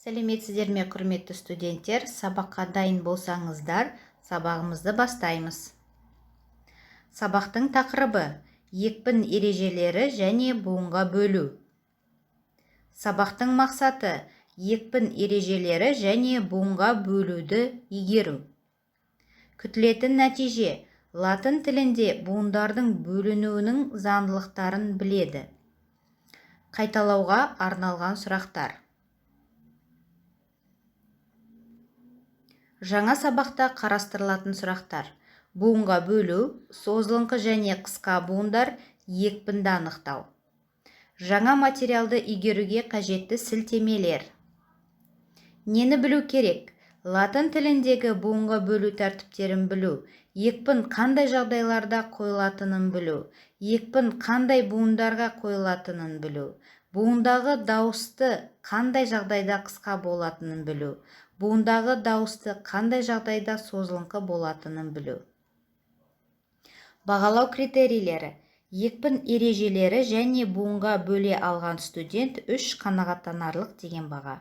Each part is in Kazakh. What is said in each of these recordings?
Сәлеметсіздер ме, құрметті студенттер? Сабаққа дайын болсаңыздар, сабағымызды бастаймыз. Сабақтың тақырыбы екпін ережелері және буынға бөлу. Сабақтың мақсаты екпін ережелері және буынға бөлуді игеру. Күтілетін нәтиже латын тілінде буындардың бөлінуінің заңдылықтарын біледі. Қайталауға арналған сұрақтар. Жаңа сабақта қарастырылатын сұрақтар: буынға бөлу, созылыңқы және қысқа буындар, екпінді анықтау. Жаңа материалды игеруге қажетті сілтемелер. Нені білу керек? Латын тіліндегі буынға бөлу тәртіптерін білу, екпін қандай жағдайларда қойылатынын білу, екпін қандай буындарға қойылатынын білу, буындағы дауысты қандай жағдайда қысқа болатынын білу, буындағы дауысты қандай жағдайда созылыңқы болатынын білу. Бағалау критерийлері: екпін ережелері және буынға бөле алған студент 3 қанағаттанарлық деген баға.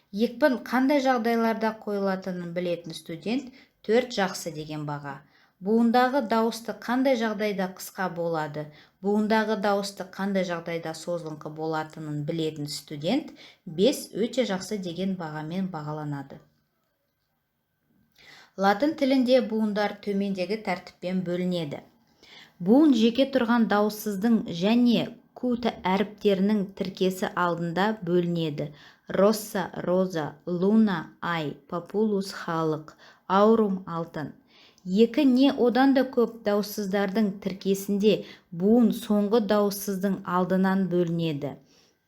Екпін қандай жағдайларда қойылатынын білетін студент 4 жақсы деген баға. Буындағы дауысты қандай жағдайда қысқа болады, буындағы дауысты қандай жағдайда созылыңқы болатынын білетін студент 5 өте жақсы деген бағамен бағаланады. Латын тілінде буындар төмендегі тәртіппен бөлінеді. Буын жеке тұрған дауыссыздың және ку әріптерінің тіркесі алдында бөлінеді. Росса, роза, луна, ай, папулус, халық, аурум, алтын. Екі не одан да көп дауыссыздардың тіркесінде буын соңғы дауыссыздың алдынан бөлінеді.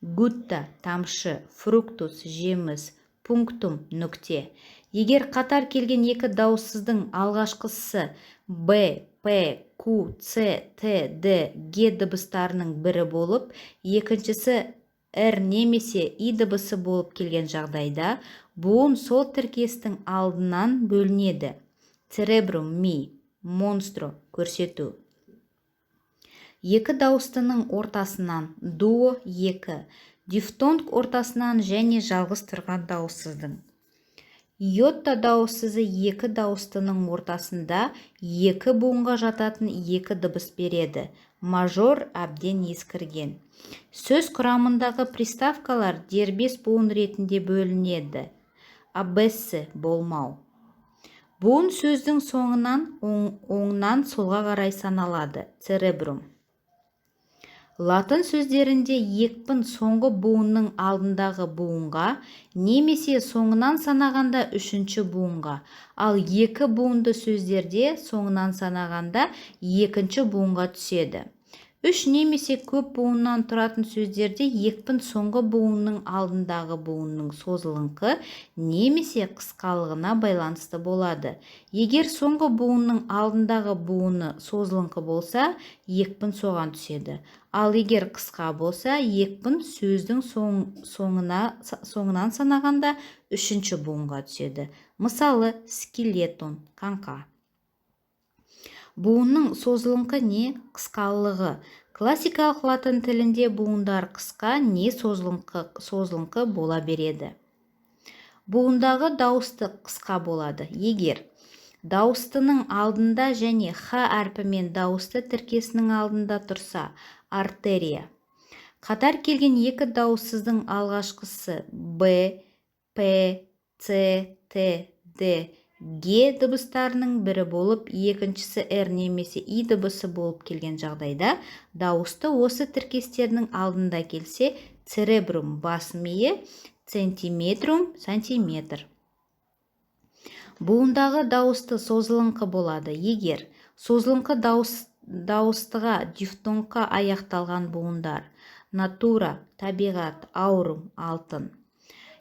Гутта, тамшы, фруктус, жеміс, пунктум, нүкте. Егер қатар келген екі дауыссыздың алғашқысы Б, П, Q, С, Т, Д, Г дыбыстарының бірі болып, екіншісі Р немесе И дыбысы болып келген жағдайда, буын сол тіркестің алдынан бөлінеді. Церебрум, ми, монстро, көрсету. Екі дауыстының ортасынан дуо 2, дифтонг ортасынан және жалғыз тұрған дауыссыздың. Йотта дауыссызы екі дауыстының ортасында екі буынға жататын екі дыбыс береді. Мажор әбден ескірген. Сөз құрамындағы приставкалар дербес буын ретінде бөлінеді. Абессе, болмау. Буын сөздің соңынан оңнан солға қарай саналады. Церебрум. Латын сөздерінде екпін соңғы буынның алдындағы буынға, немесе соңынан санағанда үшінші буынға, ал екі буынды сөздерде соңынан санағанда екінші буынға түседі. Үш немесе көп буыннан тұратын сөздерде екпін соңғы буынның алдындағы буынның созылыңқы немесе қысқалығына байланысты болады. Егер соңғы буынның алдындағы буыны созылыңқы болса, екпін соған түседі. Ал егер қысқа болса, екпін сөздің соңынан санағанда үшінші буынға түседі. Мысалы, скелетон, қаңқа. Буынның созылыңқы не қысқалығы. Классикалық латын тілінде буындар қысқа не созылыңқы бола береді. Буындағы дауысты қысқа болады. Егер дауыстының алдында және х әрпімен дауысты тіркесінің алдында тұрса, артерия. Қатар келген екі дауыссыздың алғашқысы Б, П, С, Т, Д, Г дыбыстарының бірі болып, екіншісі Р немесе И дыбысы болып келген жағдайда, дауысты осы тіркестердің алдында келсе, церебрум, бас миы, центиметрум, сантиметр. Буындағы дауысты созылыңқы болады. Егер созылыңқы дауыстыға дифтонгқа аяқталған буындар: натура, табиғат, аурум, алтын.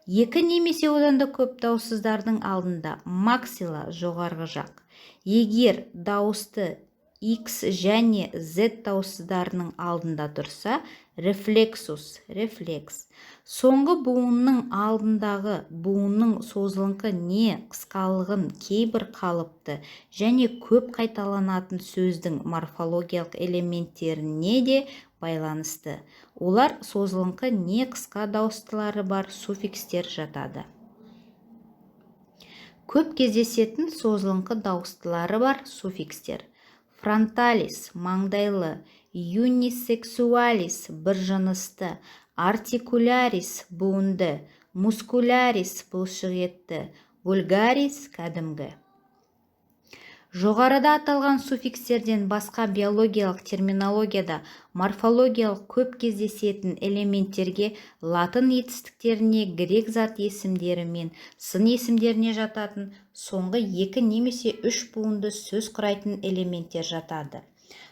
Екі немесе одан да көп дауыссыздардың алдында максила, жоғарғы жақ. Егер дауысты X және Z дауыссыздарының алдында тұрса, рефлексус, рефлекс. Соңғы буынның алдындағы буынның созылыңқы не қысқалығын кейбір қалыпты және көп қайталанатын сөздің морфологиялық элементтеріне де байланысты. Олар созылыңқы не қысқа дауыстылары бар суффикстер жатады. Көп кездесетін созылыңқы дауыстылары бар суффикстер: фронталис маңдайлы, юнисексуалис біржынысты, артикулярис буынды, мускулярис бұлшық етті, вульгарис кәдімгі. Жоғарыда аталған суффикстерден басқа биологиялық терминологияда морфологиялық көп кездесетін элементтерге латын етістіктеріне грек зат есімдері мен сын есімдеріне жататын соңғы 2 немесе 3 буынды сөз құрайтын элементтер жатады.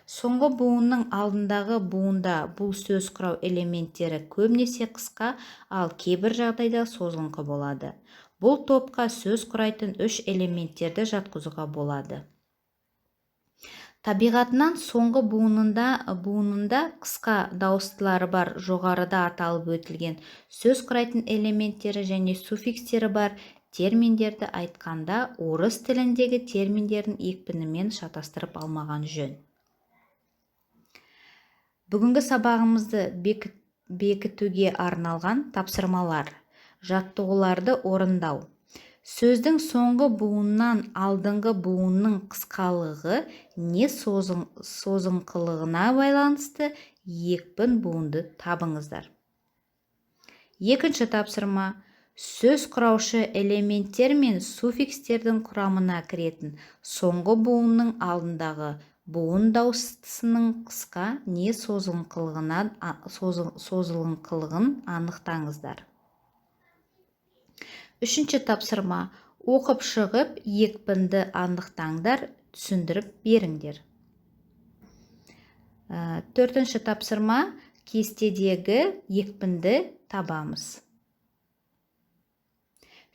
Соңғы буынның алдындағы буында бұл сөз құрау элементтері көбінесе қысқа, ал кейбір жағдайда созылыңқы болады. Бұл топқа сөз құрайтын 3 элементтерді жатқызуға болады. Табиғатынан соңғы буынында қысқа дауыстылары бар жоғарыда аталып өтілген сөз құрайтын элементтері және суффикстері бар терминдерді айтқанда орыс тіліндегі терминдердің екпінімен шатастырып алмаған жөн. Бүгінгі сабағымызды бекітуге арналған тапсырмалар: жаттығуларды орындау. Сөздің соңғы буыннан алдыңғы буынның қысқалығы не созыңқылығына байланысты екпін буынды табыңыздар. Екінші тапсырма: сөз құраушы элементтер мен суффикстердің құрамына кіретін соңғы буынның алдындағы буын дауыстысының қысқа не созылыңқылығын анықтаңыздар. Үшінші тапсырма: оқып шығып, екпінді анықтаңдар, түсіндіріп беріңдер. Төртінші тапсырма: кестедегі екпінді табамыз.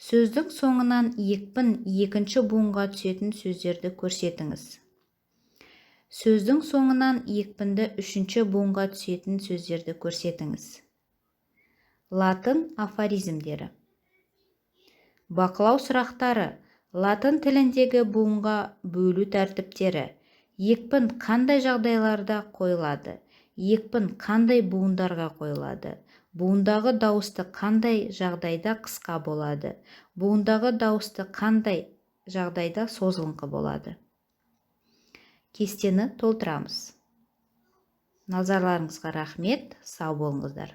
Сөздің соңынан екпін екінші буынға түсетін сөздерді көрсетіңіз. Сөздің соңынан екпінді үшінші буынға түсетін сөздерді көрсетіңіз. Латын афоризмдері. Бақылау сұрақтары: латын тіліндегі буынға бөлу тәртіптері. Екпін қандай жағдайларда қойылады? Екпін қандай буындарға қойылады? Буындағы дауысты қандай жағдайда қысқа болады? Буындағы дауысты қандай жағдайда созылыңқы болады? Кестені толтырамыз. Назарларыңызға рахмет, сау болыңыздар.